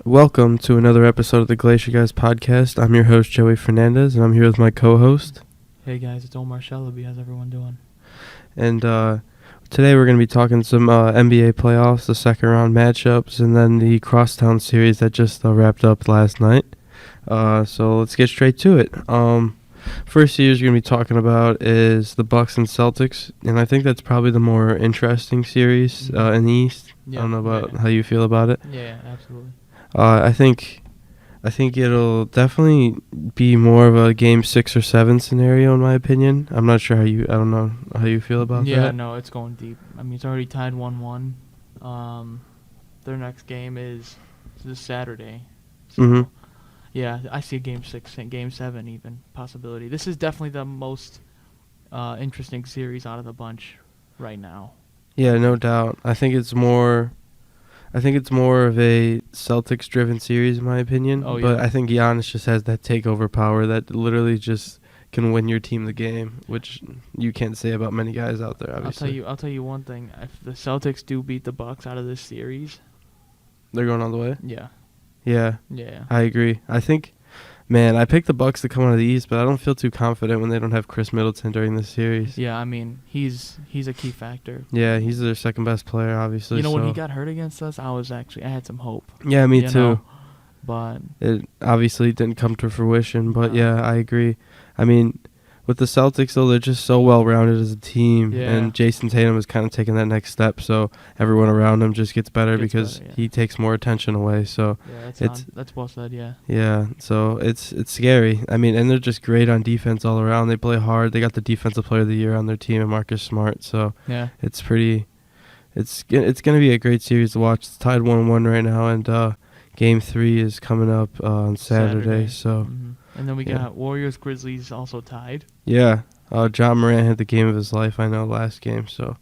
Welcome to another episode of the Glacier Guys podcast. I'm your host, Joey Fernandez, and I'm here with my co-host. Hey guys, it's Omar Shalabi. How's everyone doing? And today we're going to be talking some NBA playoffs, the second round matchups, and then the Crosstown series that just wrapped up last night. So let's get straight to it. First series we're going to be talking about is the Bucks and Celtics, and I think that's probably the more interesting series in the East. Yeah, I don't know about how you feel about it. Yeah, absolutely. I think it'll definitely be more of a game 6 or 7 scenario in my opinion. I don't know how you feel about that. Yeah, no, it's going deep. I mean, it's already tied 1-1. Their next game is this Saturday. So, yeah, I see a game 6, game 7 even possibility. This is definitely the most interesting series out of the bunch right now. Yeah, no doubt. I think it's more of a Celtics-driven series, in my opinion. Oh, yeah. But I think Giannis just has that takeover power that literally just can win your team the game, which you can't say about many guys out there, obviously. I'll tell you one thing. If the Celtics do beat the Bucks out of this series, they're going all the way? yeah. Yeah, I agree. I think, man, I picked the Bucks to come out of the East, but I don't feel too confident when they don't have Chris Middleton during this series. Yeah, I mean, he's a key factor. Yeah, he's their second best player, obviously. You know, when he got hurt against us, I had some hope. Yeah, me too. Know? But it obviously didn't come to fruition, but yeah, I agree. I mean, with the Celtics, though, they're just so well-rounded as a team, and Jason Tatum is kind of taking that next step, so everyone around him just gets better because he takes more attention away. So yeah, that's well said. Yeah. Yeah, so it's scary. I mean, and they're just great on defense all around. They play hard. They got the Defensive Player of the Year on their team, and Marcus Smart. So yeah, it's pretty. It's gonna be a great series to watch. It's tied 1-1 right now, and Game 3 is coming up on Saturday. So. And then we got Warriors Grizzlies also tied. Yeah, John Morant had the game of his life, I know, last game. So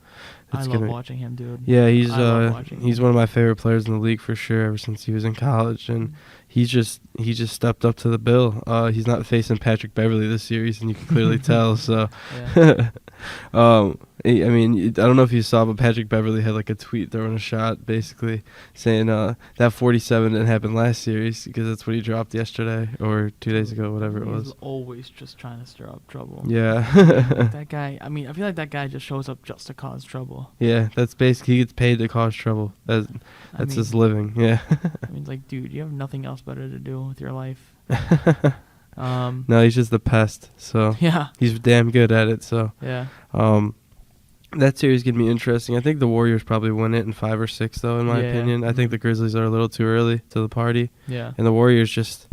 I love watching him, dude. Yeah, he's one of my favorite players in the league for sure. Ever since he was in college, and he just stepped up to the bill. He's not facing Patrick Beverly this series, and you can clearly tell. So, I mean, I don't know if you saw, but Patrick Beverly had like a tweet throwing a shot, basically saying that 47 didn't happen last series because that's what he dropped yesterday or 2 days ago, whatever it was. He's always just trying to stir up trouble. Yeah. That guy. I mean, I feel like that guy just shows up just to cause trouble. Yeah, that's basically, he gets paid to cause trouble. That's his living. Yeah. I mean, like, dude, you have nothing else better to do with your life. No, he's just the pest. So yeah, he's damn good at it. So yeah. That series is gonna be interesting. I think the Warriors probably win it in 5 or 6, though. In my opinion, I think the Grizzlies are a little too early to the party. Yeah. And the Warriors just,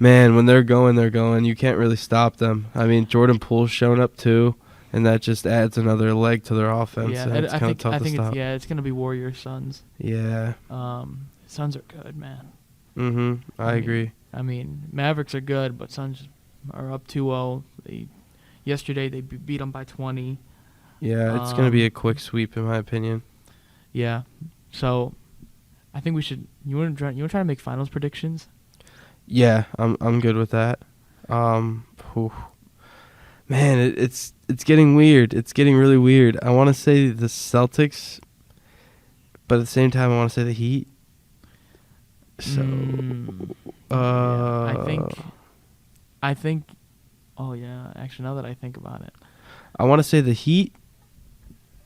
man, when they're going, they're going. You can't really stop them. I mean, Jordan Poole's shown up too, and that just adds another leg to their offense. Yeah, and it's kind of tough to stop. It's gonna be Warriors Suns. Yeah. Suns are good, man. I agree. I mean, Mavericks are good, but Suns are up 2-0. Yesterday they beat them by 20. Yeah, it's going to be a quick sweep, in my opinion. Yeah. So, I think we should. You want to try to make finals predictions? Yeah, I'm good with that. Man, it's getting weird. It's getting really weird. I want to say the Celtics, but at the same time, I want to say the Heat. So, I think. Oh yeah, actually, now that I think about it, I want to say the Heat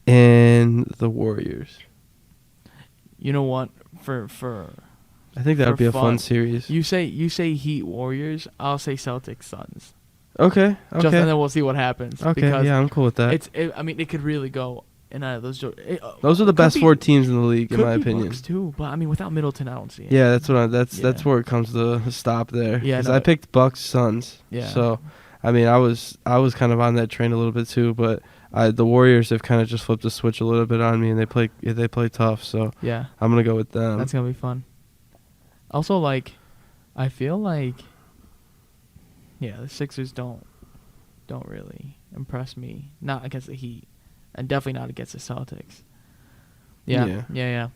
and the Warriors. You know what? For I think that would be a fun series. You say Heat Warriors. I'll say Celtics Suns. Okay. And then we'll see what happens. Okay. Yeah, I'm cool with that. I mean, it could really go in those. Those are the best 4 teams in the league, in my opinion. Bucks too, but I mean, without Middleton, I don't see it. Yeah, that's where it comes to a stop there. Yeah, I picked Bucks Suns. Yeah. So, I mean, I was kind of on that train a little bit too, but the Warriors have kind of just flipped the switch a little bit on me, and they play tough. So yeah, I'm gonna go with them. That's gonna be fun. Also, like, I feel like, the Sixers don't really impress me. Not against the Heat, and definitely not against the Celtics. Yeah.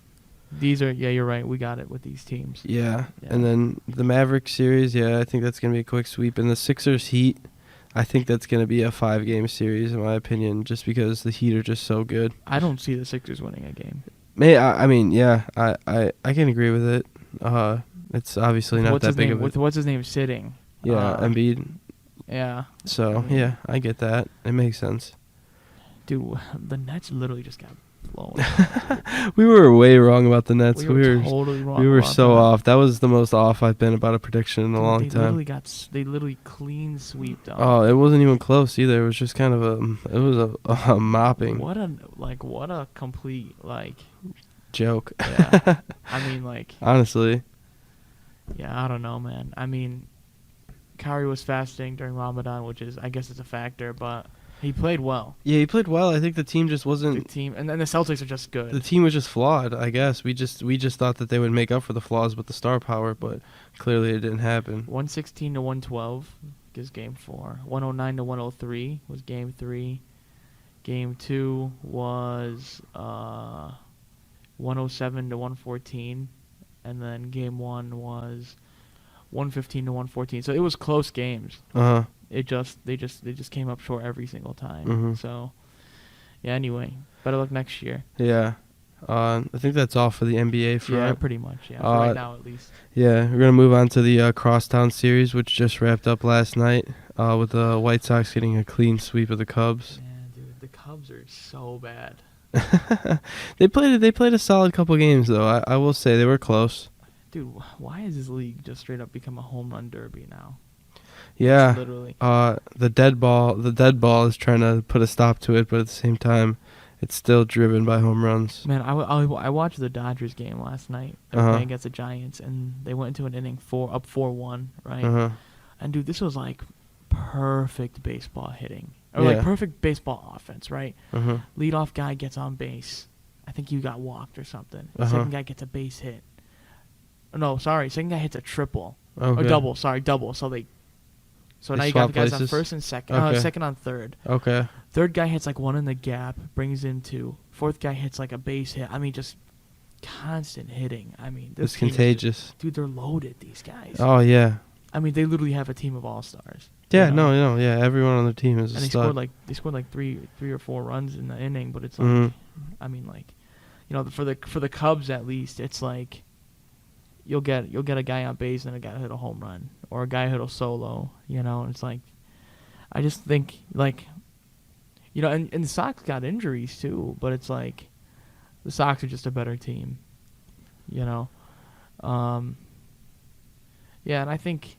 These are you're right. We got it with these teams. Yeah. And then the Mavericks series. Yeah, I think that's gonna be a quick sweep. And the Sixers Heat, I think that's gonna be a 5-game series in my opinion, just because the Heat are just so good. I don't see the Sixers winning a game. I mean, I can agree with it. it's obviously not that big of a... What's his name sitting? Yeah, Embiid. Yeah. So, I mean, yeah, I get that. It makes sense. Dude, the Nets literally just got blown. We were way wrong about the Nets. We were totally wrong. We were about so that. off. That was the most off I've been about a prediction in a Dude, long they time. They literally clean sweeped them. Oh, it wasn't even close either. It was just kind of a mopping What a complete joke. Yeah. I mean Honestly. yeah, I don't know, man. I mean, Kyrie was fasting during Ramadan, which is I guess it's a factor, but he played well. Yeah, he played well. I think the team just wasn't... The team and the Celtics are just good. The team was just flawed, I guess. We just thought that they would make up for the flaws with the star power, but clearly it didn't happen. 116 to 112 is game 4. 109 to 103 was game 3. Game 2 was 107 to 114, and then game 1 was 115 to 114. So it was close games. Uh-huh. They just came up short every single time. Mhm. So yeah. Anyway, better luck next year. Yeah. I think that's all for the NBA front. Yeah, pretty much. Yeah, for right now at least. Yeah, we're gonna move on to the Crosstown series, which just wrapped up last night, with the White Sox getting a clean sweep of the Cubs. Man, dude, the Cubs are so bad. They played a solid couple games though. I will say they were close. Dude, why is this league just straight up become a home run derby now? Yeah. Literally. The dead ball is trying to put a stop to it, but at the same time, it's still driven by home runs. Man, I watched the Dodgers game last night. They were playing against the Giants, and they went into an inning up 4-1, right? Uh-huh. And dude, this was like perfect baseball hitting, or like perfect baseball offense, right? Uh-huh. Leadoff guy gets on base. I think you got walked or something. Uh-huh. Second guy gets a base hit. No, sorry. Second guy hits a triple. Okay. Or double. Sorry, double. So now you got the guys on first and second. Okay. Second on third. Okay. Third guy hits like one in the gap, brings in 2. Fourth guy hits like a base hit. I mean, just constant hitting. I mean, this It's contagious. Dude, they're loaded, these guys. Oh yeah. I mean, they literally have a team of all-stars. Yeah, you know? yeah. Everyone on the team is a And stud. they scored like three or 4 runs in the inning, but it's like, I mean, like, you know, for the Cubs at least, it's like you'll get a guy on base and a guy hit a home run or a guy hit a solo. You know, it's like I just think like, you know, and the Sox got injuries too, but it's like the Sox are just a better team. You know, yeah, and I think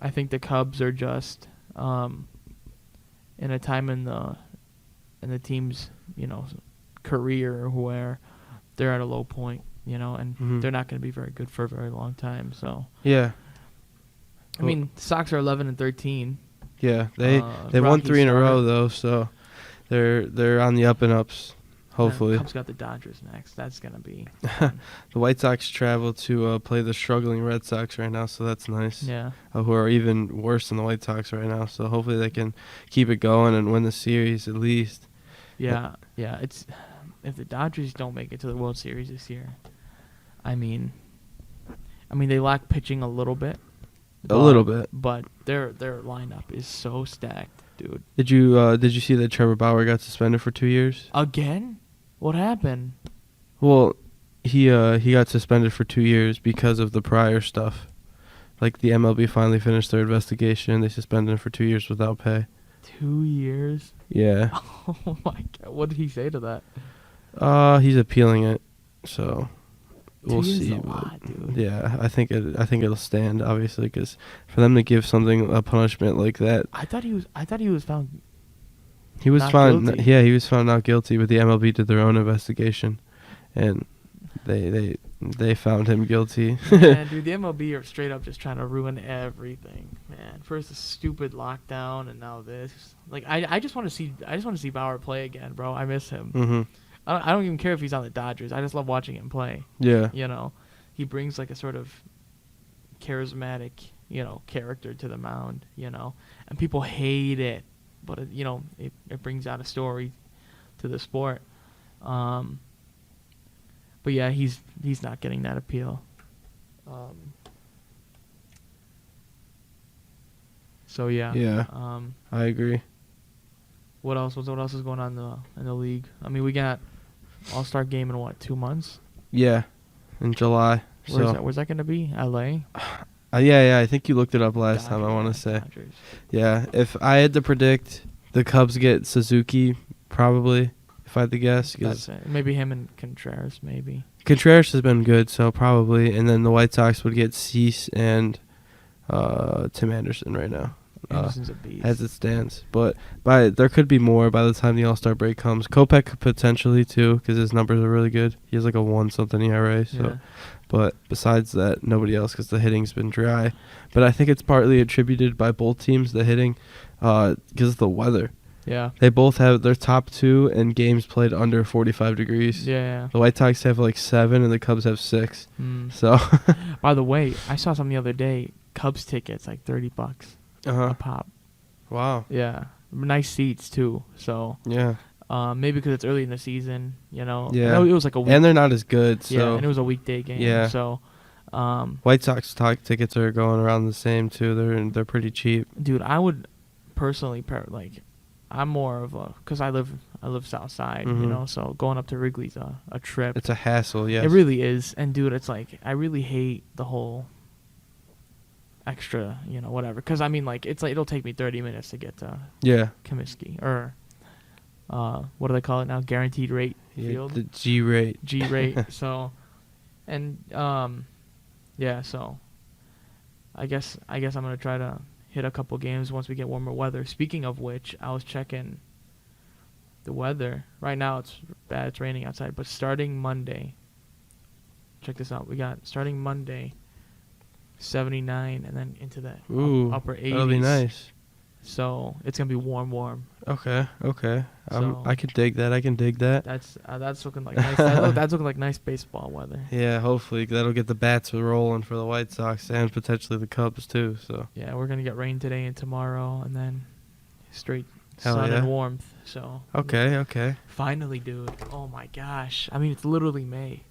the Cubs are just in a time in the team's, you know, career where they're at a low point, you know, and they're not going to be very good for a very long time. So yeah. I mean, the Sox are 11-13. Yeah, they won 3 in a row though, so they're on the up and ups. Hopefully, the Cubs got the Dodgers next. That's gonna be the White Sox travel to play the struggling Red Sox right now, so that's nice. Yeah, who are even worse than the White Sox right now. So hopefully they can keep it going and win the series at least. Yeah. It's if the Dodgers don't make it to the World Series this year, I mean they lack pitching a little bit. A little bit, but their lineup is so stacked, dude. Did you see that Trevor Bauer got suspended for 2 years? Again? What happened? Well, he got suspended for 2 years because of the prior stuff. Like the MLB finally finished their investigation. They suspended him for 2 years without pay. 2 years? Yeah. Oh my God! What did he say to that? He's appealing it, so we'll 2 years see. is a lot, dude. Yeah, I think it'll stand, obviously, because for them to give a punishment like that. I thought he was found. He was not found. guilty. Yeah, he was found not guilty, but the MLB did their own investigation, and they found him guilty. Man, dude, the MLB are straight up just trying to ruin everything, man. First the stupid lockdown, and now this. Like, I just want to see Bauer play again, bro. I miss him. Mm-hmm. I don't even care if he's on the Dodgers. I just love watching him play. Yeah. You know, he brings like a sort of charismatic, you know, character to the mound, you know, and people hate it, but it brings out a story to the sport. But yeah, he's not getting that appeal. So yeah. Yeah. I agree. What else is going on in the league? I mean, we got All-Star game in what, 2 months? Yeah, in July. Where's that going to be? L.A.? Yeah. I think you looked it up last time. I want to say. Dodgers. Yeah. If I had to predict, the Cubs get Suzuki probably. If I had to guess, That's it. Maybe him and Contreras. Maybe. Contreras has been good, so probably. And then the White Sox would get Cease and Tim Anderson right now. Anderson's a beast. As it stands, but there could be more by the time the All-Star break comes. Kopech could potentially too, because his numbers are really good. He has like a 1-something ERA. So, Yeah. but besides that, nobody else, because the hitting's been dry. But I think it's partly attributed by both teams, the hitting, because of the weather. Yeah. They both have their top two in games played under 45 degrees. Yeah. The White Sox have like 7, and the Cubs have 6. So, by the way, I saw something the other day. Cubs tickets like $30 a pop. Wow. Yeah, nice seats too. So Yeah. maybe because it's early in the season, Yeah. It was like a week. And they're not as good. So. Yeah, and it was a weekday game. Yeah. So, White Sox tickets are going around the same too. They're pretty cheap. dude, I would personally I'm more of because I live south side, so going up to Wrigley's a trip. It's a hassle. Yes. It really is, and dude, it's like I really hate the whole extra, whatever. Because I mean, like it's like it'll take me 30 minutes to get to Comiskey or what do they call it now? Guaranteed rate field. The G rate. G rate. So, and yeah. So, I guess I'm gonna try to hit a couple games once we get warmer weather. Speaking of which, I was checking the weather. Right now it's bad. It's raining outside. But starting Monday, check this out. We got starting Monday, 79, and then into the upper 80s. That'll be nice. So it's gonna be warm. Okay. So I can dig that. That's looking like nice. That's looking like nice baseball weather. Yeah, hopefully that'll get the bats rolling for the White Sox and potentially the Cubs too. So yeah, we're gonna get rain today and tomorrow, and then straight Hell sun yeah. and warmth. So okay. finally, dude. Oh my gosh. I mean, it's literally May.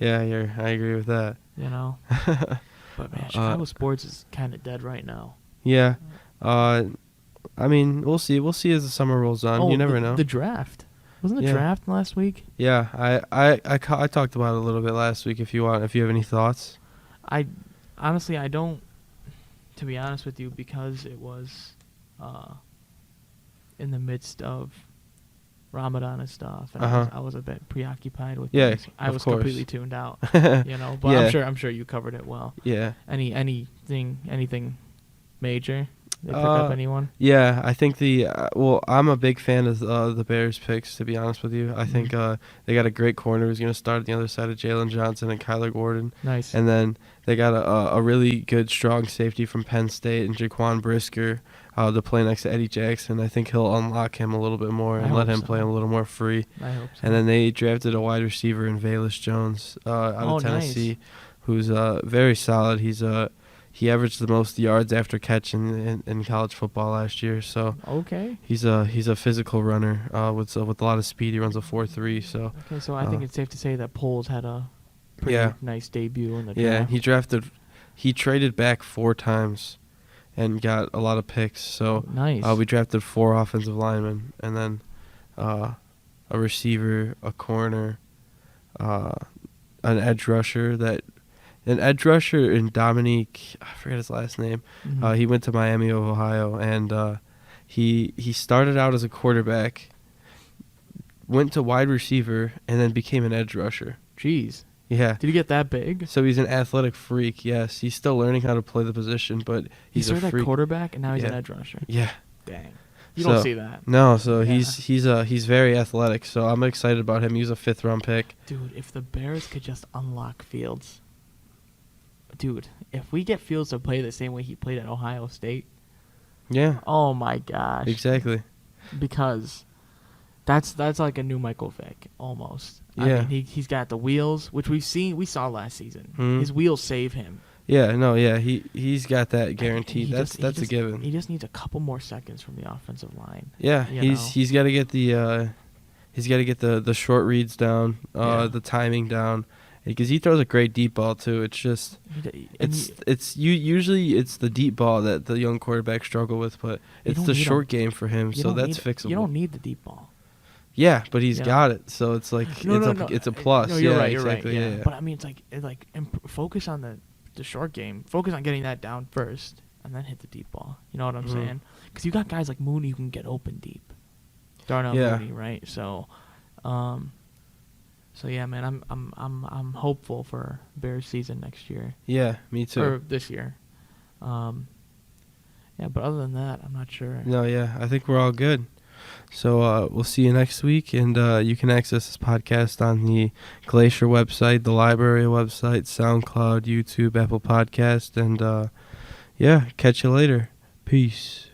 Yeah, I agree with that. But man, Chicago sports is kind of dead right now. Yeah. I mean, we'll see. We'll see as the summer rolls on. You never know. The draft. Wasn't the draft last week? Yeah, I talked about it a little bit last week. If you have any thoughts. I honestly don't. To be honest with you, because it was in the midst of Ramadan and stuff, and I was a bit preoccupied with things. I was completely tuned out. But I'm sure you covered it well. Yeah. Anything major? They pick up anyone? Yeah, I think I'm a big fan of the Bears picks, to be honest with you. I think they got a great corner who's going to start at the other side of Jalen Johnson and Kyler Gordon. Nice. And then they got a really good, strong safety from Penn State and Jaquan Brisker to play next to Eddie Jackson. I think he'll unlock him a little bit more and let him play a little more free. I hope so. And then they drafted a wide receiver in Velus Jones out of Tennessee, who's very solid. He averaged the most yards after catch in college football last year. So he's a physical runner with a lot of speed. He runs a 4.3. So I think it's safe to say that Poles had a pretty nice debut in the draft. Yeah, he traded back 4 times and got a lot of picks. So nice. We drafted 4 offensive linemen and then a receiver, a corner, an edge rusher and Dominique, I forget his last name. Mm-hmm. He went to Miami of Ohio, and he started out as a quarterback, went to wide receiver, and then became an edge rusher. Jeez. Yeah. Did he get that big? So he's an athletic freak. Yes, he's still learning how to play the position, but he's a freak. He started at quarterback, and now he's an edge rusher. Yeah. Dang. You don't see that. No, so he's very athletic. So I'm excited about him. He was a 5th-round pick. Dude, if the Bears could just unlock Fields. Dude, if we get Fields to play the same way he played at Ohio State. Yeah. Oh my gosh. Exactly. Because that's like a new Michael Vick almost. Yeah. I mean, he's got the wheels, which we saw last season. His wheels save him. Yeah, no, yeah, he's got that guaranteed. That's a given. He just needs a couple more seconds from the offensive line. Yeah, he's got to get the short reads down, the timing down, because he throws a great deep ball too. It's just usually it's the deep ball that the young quarterbacks struggle with, but it's the short game for him, so that's fixable. You don't need the deep ball. Yeah, but he's Yeah. got it, so it's like No. it's a plus. No, you're yeah, right. exactly. You're right. Yeah. Yeah. But I mean, it's like focus on the short game. Focus on getting that down first, and then hit the deep ball. You know what I'm saying? Because you got guys like Mooney who can get open deep. Darnell Mooney, right? So, yeah, man, I'm hopeful for Bears season next year. Yeah, me too. Or this year. Yeah, but other than that, I'm not sure. No, yeah, I think we're all good. So we'll see you next week, and you can access this podcast on the Glacier website, the library website, SoundCloud, YouTube, Apple Podcast, and yeah, catch you later. Peace.